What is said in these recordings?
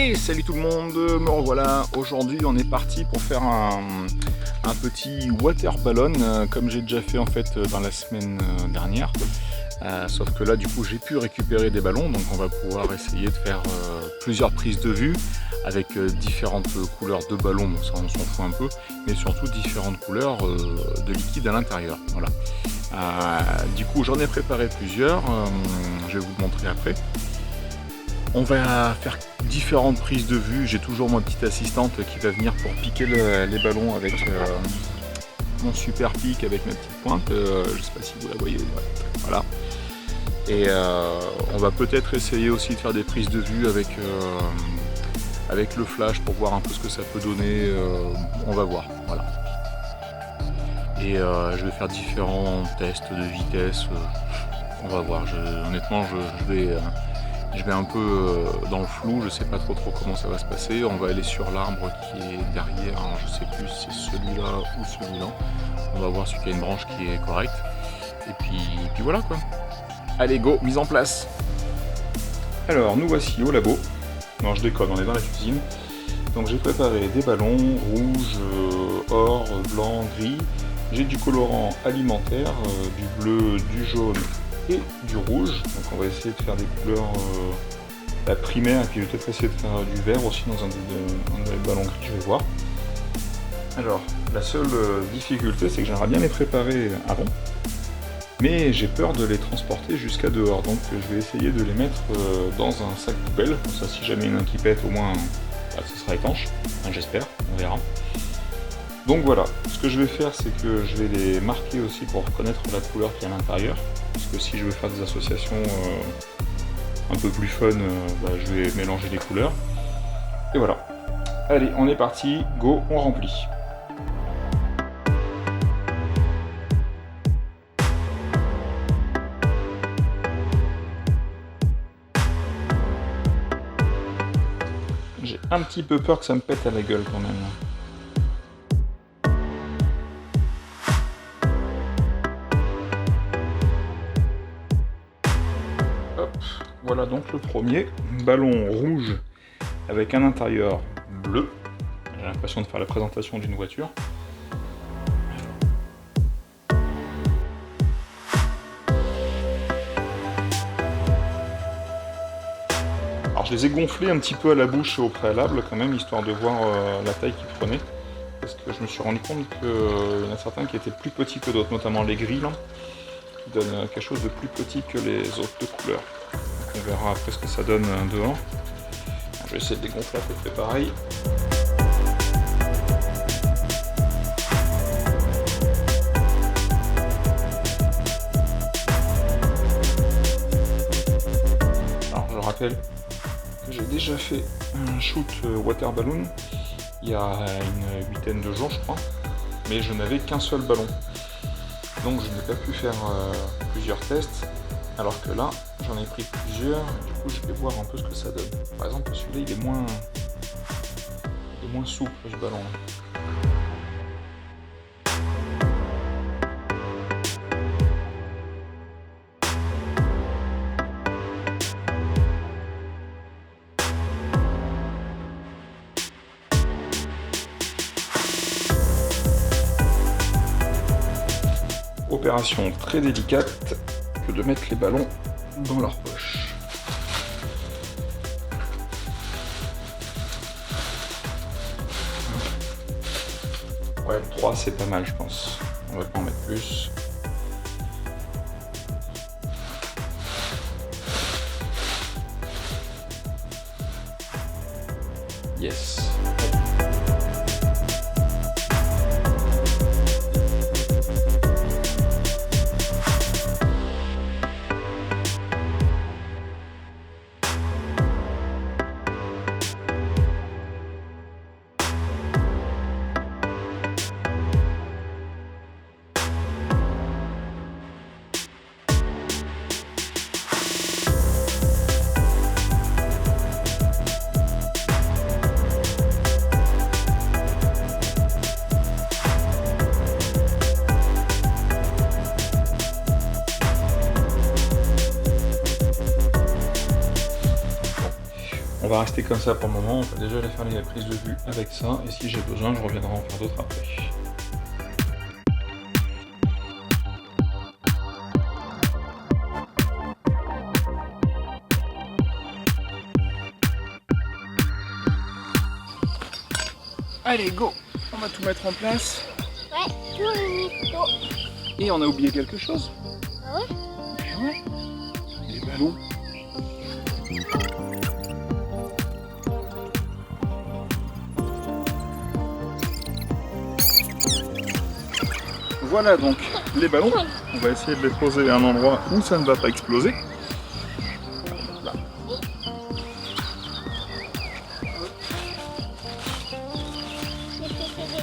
Et salut tout le monde, me revoilà. Aujourd'hui on est parti pour faire un petit water balloon comme j'ai déjà fait en fait dans la semaine dernière. Sauf que là du coup j'ai pu récupérer des ballons, donc on va pouvoir essayer de faire plusieurs prises de vue avec différentes couleurs de ballons, bon, ça on s'en fout un peu, mais surtout différentes couleurs de liquide à l'intérieur. Voilà. Du coup j'en ai préparé plusieurs, je vais vous le montrer après. On va faire différentes prises de vue. J'ai toujours ma petite assistante qui va venir pour piquer les ballons avec mon super pic avec ma petite pointe. Je ne sais pas si vous la voyez. Voilà. Et on va peut-être essayer aussi de faire des prises de vue avec le flash pour voir un peu ce que ça peut donner. On va voir. Voilà. Et je vais faire différents tests de vitesse. On va voir. Honnêtement, je vais un peu dans le flou, je sais pas trop comment ça va se passer. On va aller sur l'arbre qui est derrière, alors je sais plus si c'est celui-là ou celui-là. On va voir celui qui a une branche qui est correcte. Et puis voilà quoi. Allez go, mise en place. Alors nous voici au labo. Non je déconne, on est dans la cuisine. Donc j'ai préparé des ballons rouge, or, blanc, gris. J'ai du colorant alimentaire, du bleu, du jaune et du rouge, donc on va essayer de faire des couleurs primaires et puis je vais peut-être essayer de faire du vert aussi dans un des ballons gris, je vais voir. Alors la seule difficulté c'est que j'aimerais bien les préparer avant, mais j'ai peur de les transporter jusqu'à dehors, donc je vais essayer de les mettre dans un sac poubelle, comme ça si jamais il y en a un qui pète au moins ce sera étanche, enfin, j'espère, on verra. Donc voilà, ce que je vais faire c'est que je vais les marquer aussi pour reconnaître la couleur qui est à l'intérieur. Parce que si je veux faire des associations un peu plus fun, je vais mélanger les couleurs. Et voilà. Allez, on est parti, go, on remplit. J'ai un petit peu peur que ça me pète à la gueule quand même. Voilà donc le premier, ballon rouge avec un intérieur bleu. J'ai l'impression de faire la présentation d'une voiture. Alors je les ai gonflés un petit peu à la bouche au préalable quand même, histoire de voir la taille qu'ils prenaient. Parce que je me suis rendu compte qu'il y en a certains qui étaient plus petits que d'autres, notamment les gris là, qui donnent quelque chose de plus petit que les autres de couleur. On verra après ce que ça donne dehors. Je vais essayer de dégonfler à peu près pareil. Alors je rappelle que j'ai déjà fait un shoot water balloon il y a une huitaine de jours je crois, mais je n'avais qu'un seul ballon. Donc je n'ai pas pu faire plusieurs tests. Alors que là, j'en ai pris plusieurs, et du coup je vais voir un peu ce que ça donne. Par exemple, celui-là, il est moins souple, ce ballon. Opération très délicate que de mettre les ballons dans leur poche. Ouais, 3 c'est pas mal je pense. On va pas en mettre plus. Yes. va rester comme ça pour le moment. On va déjà aller faire les prises de vue avec ça. Et si j'ai besoin, je reviendrai en faire d'autres après. Allez, go! On va tout mettre en place. Ouais, tout. Et on a oublié quelque chose. Ah ouais? Eh ouais. Les ballons. Voilà donc les ballons. On va essayer de les poser à un endroit où ça ne va pas exploser. Là.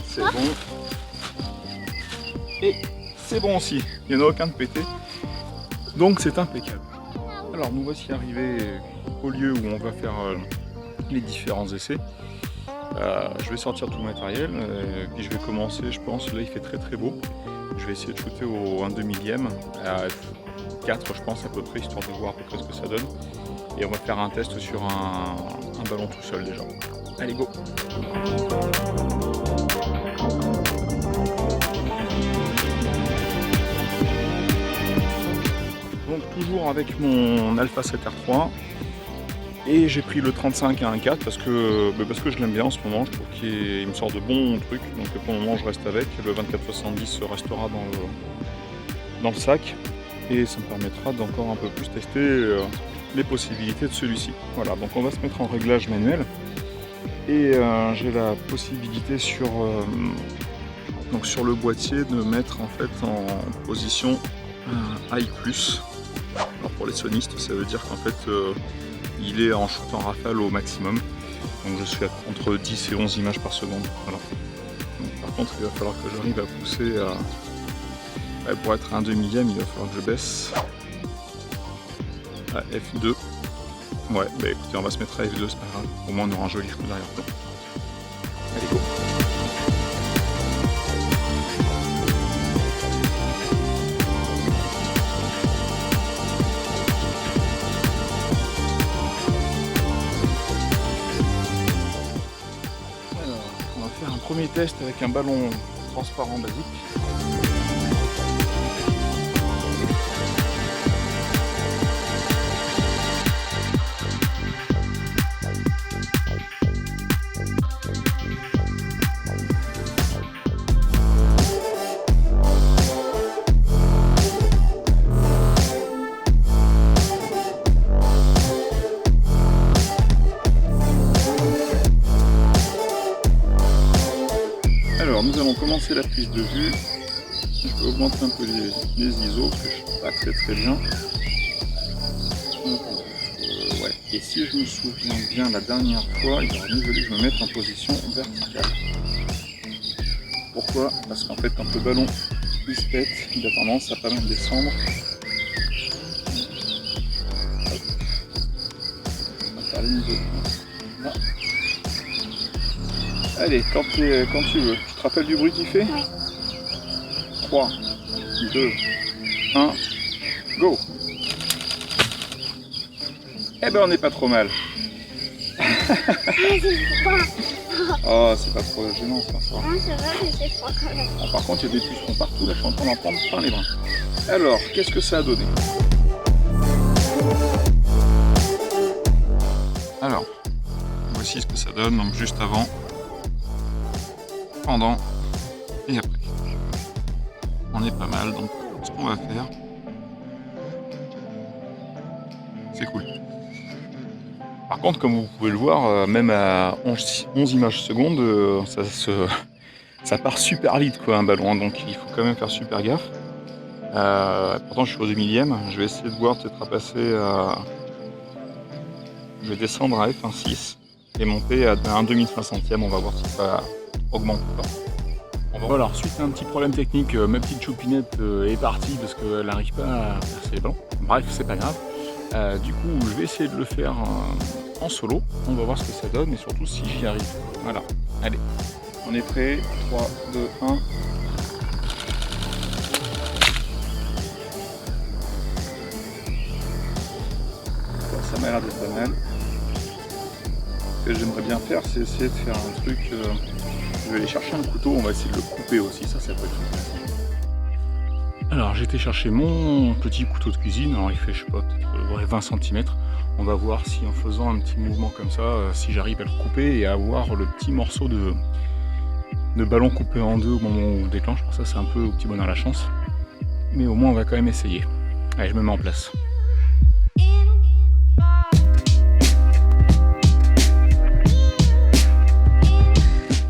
C'est bon. Et c'est bon aussi. Il n'y en a aucun de pété. Donc c'est impeccable. Alors nous voici arrivés au lieu où on va faire les différents essais. Je vais sortir tout le matériel et puis je vais commencer, je pense. Là il fait très beau. Je vais essayer de shooter au 1/2 millième, à F4 je pense à peu près, histoire de voir à peu près ce que ça donne. Et on va faire un test sur un ballon tout seul déjà. Allez go! Donc toujours avec mon Alpha 7R3. Et j'ai pris le 35 à 1.4 parce que je l'aime bien en ce moment, je trouve qu'il me sort de bons trucs, donc pour le moment je reste avec. Le 24-70 restera dans le sac et ça me permettra d'encore un peu plus tester les possibilités de celui-ci. Voilà, donc on va se mettre en réglage manuel et j'ai la possibilité sur le boîtier de mettre en fait en position AI+. Alors pour les sonistes ça veut dire qu'en fait il est en shoot en rafale au maximum, donc je suis entre 10 et 11 images par seconde. Voilà. Donc, par contre, il va falloir que j'arrive à pousser pour être à 1/2 millième, il va falloir que je baisse à F2. Ouais, bah écoutez, on va se mettre à F2, c'est pas grave. Au moins, on aura un joli coup d'arrière-plan. Allez, go! Premier test avec un ballon transparent basique. Alors nous allons commencer la prise de vue. Je vais augmenter un peu les ISO parce que je ne suis pas très bien. Ouais. Et si je me souviens bien la dernière fois, il aurait mieux fallu que je me mette en position verticale. Pourquoi? Parce qu'en fait quand le ballon il se pète, il a tendance à pas mal descendre. On va faire les niveaux. Là. Allez, quand tu veux. Tu te rappelles du bruit qu'il fait? Oui. 3, 2, 1, go! Eh ben on n'est pas trop mal. Oh, c'est pas trop gênant ça. Non, c'est vrai, mais c'est froid quand même. Ah, par contre, il y a des pucerons partout, là je suis en train d'en prendre plein les bras. Alors, qu'est-ce que ça a donné? Alors, voici ce que ça donne, donc juste avant, pendant et après. On est pas mal, donc ce qu'on va faire, c'est cool. Par contre, comme vous pouvez le voir, même à 11 images secondes, ça part super vite quoi un ballon, donc il faut quand même faire super gaffe. Pourtant je suis au 2 millième, je vais essayer de voir peut-être à passer à... Je vais descendre à F1.6 et monter à 1/2500e, on va voir si ça augmente ou pas. Voilà, alors suite à un petit problème technique, ma petite choupinette est partie parce qu'elle n'arrive pas à percer les ballons. Bref, c'est pas grave. Du coup, je vais essayer de le faire en solo. On va voir ce que ça donne et surtout si j'y arrive. Voilà, allez, on est prêt. 3, 2, 1. Ça m'a l'air d'être pas mal. que j'aimerais bien faire, c'est essayer de faire un truc. Je vais aller chercher un couteau, on va essayer de le couper aussi, ça peut être intéressant. Alors j'ai été chercher mon petit couteau de cuisine, alors il fait je sais pas, peut-être 20 cm. On va voir si en faisant un petit mouvement comme ça, si j'arrive à le couper et à avoir le petit morceau de ballon coupé en deux au moment où on déclenche. Pour ça c'est un peu au petit bonheur la chance. Mais au moins on va quand même essayer. Allez, je me mets en place.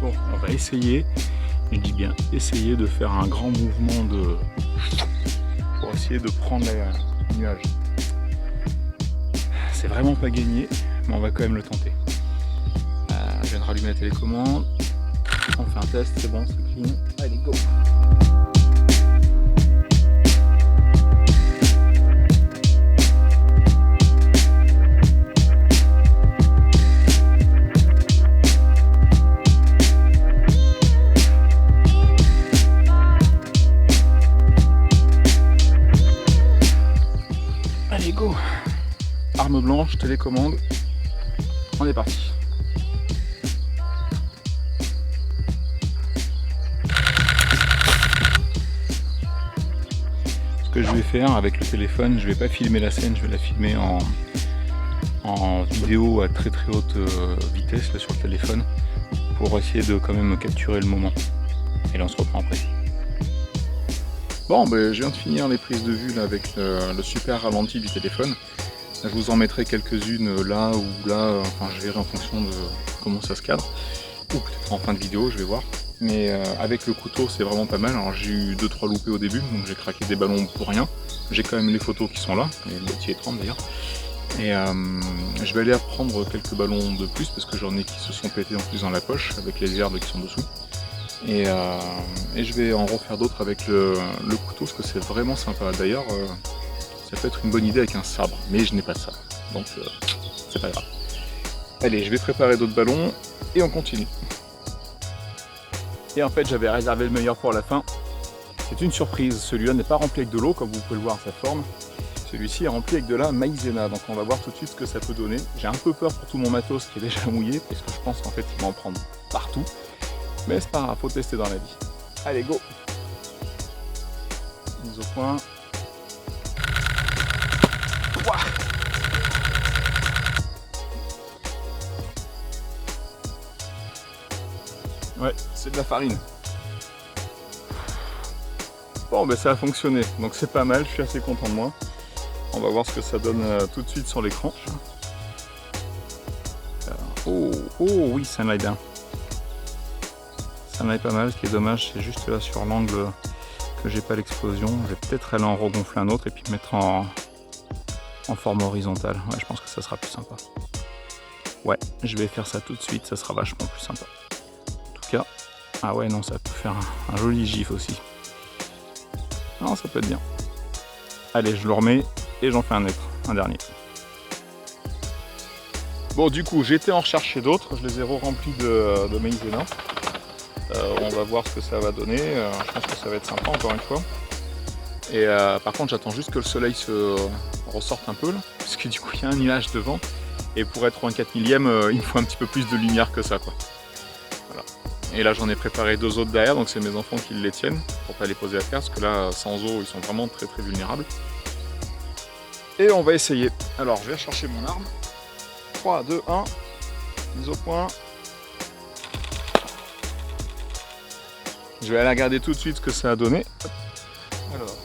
Bon, on va essayer, je dis bien essayer de faire un grand mouvement pour essayer de prendre le nuage. C'est vraiment pas gagné, mais on va quand même le tenter. Je viens de rallumer la télécommande. On fait un test, c'est bon, c'est clean. Allez, go! Allez, go! Arme blanche, télécommande. On est parti. Ce que je vais faire avec le téléphone, je vais pas filmer la scène, je vais la filmer en vidéo à très haute vitesse là, sur le téléphone pour essayer de quand même capturer le moment. Et là on se reprend après. Bon, ben, je viens de finir les prises de vue là, avec le super ralenti du téléphone. Je vous en mettrai quelques-unes là ou là, enfin je verrai en fonction de comment ça se cadre. Ou peut-être en fin de vidéo, je vais voir. Mais avec le couteau c'est vraiment pas mal. Alors j'ai eu 2-3 loupés au début, donc j'ai craqué des ballons pour rien. J'ai quand même les photos qui sont là, et le boîtier est 30 d'ailleurs. Et je vais aller prendre quelques ballons de plus parce que j'en ai qui se sont pétés en plus dans la poche avec les herbes qui sont dessous. Et je vais en refaire d'autres avec le couteau parce que c'est vraiment sympa. D'ailleurs, ça peut être une bonne idée avec un sabre, mais je n'ai pas de sabre, donc c'est pas grave. Allez, je vais préparer d'autres ballons et on continue. Et en fait, j'avais réservé le meilleur pour la fin. C'est une surprise, celui-là n'est pas rempli avec de l'eau, comme vous pouvez le voir à sa forme. Celui-ci est rempli avec de la maïzena, donc on va voir tout de suite ce que ça peut donner. J'ai un peu peur pour tout mon matos qui est déjà mouillé, parce que je pense qu'en fait il va en prendre partout. Mais c'est pas grave, faut tester dans la vie. Allez, go! Mise au point. Ouah, ouais, c'est de la farine. Bon, ben ça a fonctionné, donc c'est pas mal, je suis assez content de moi. On va voir ce que ça donne tout de suite sur l'écran. Oh oui, ça m'aille bien. Ça m'aille pas mal, ce qui est dommage, c'est juste là sur l'angle que j'ai pas l'explosion. Je vais peut-être aller en regonfler un autre et puis mettre en forme horizontale. Ouais, je pense que ça sera plus sympa. Ouais, je vais faire ça tout de suite, ça sera vachement plus sympa. En tout cas, ah ouais, non, ça peut faire un joli gif aussi. Non, ça peut être bien. Allez, je le remets et j'en fais un dernier. Bon, du coup, j'ai été en rechercher d'autres, je les ai remplis de maïzena. On va voir ce que ça va donner, je pense que ça va être sympa encore une fois. Et par contre, j'attends juste que le soleil se ressorte un peu là, parce que du coup, il y a un nuage devant. Et pour être en 4 millième, il me faut un petit peu plus de lumière que ça, quoi. Voilà. Et là, j'en ai préparé 2 autres derrière, donc c'est mes enfants qui les tiennent pour pas les poser à terre, parce que là, sans eau, ils sont vraiment très vulnérables. Et on va essayer. Alors, je vais chercher mon arme. 3, 2, 1. Mise au point. Je vais aller regarder tout de suite ce que ça a donné. Alors.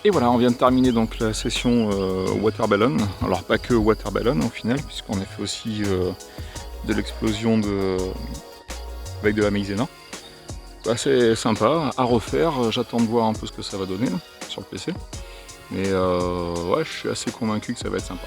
Et voilà, on vient de terminer donc la session water ballon. Alors pas que water ballon au final, puisqu'on a fait aussi de l'explosion avec de la maïzena. Assez sympa à refaire. J'attends de voir un peu ce que ça va donner là, sur le PC. Mais ouais, je suis assez convaincu que ça va être sympa.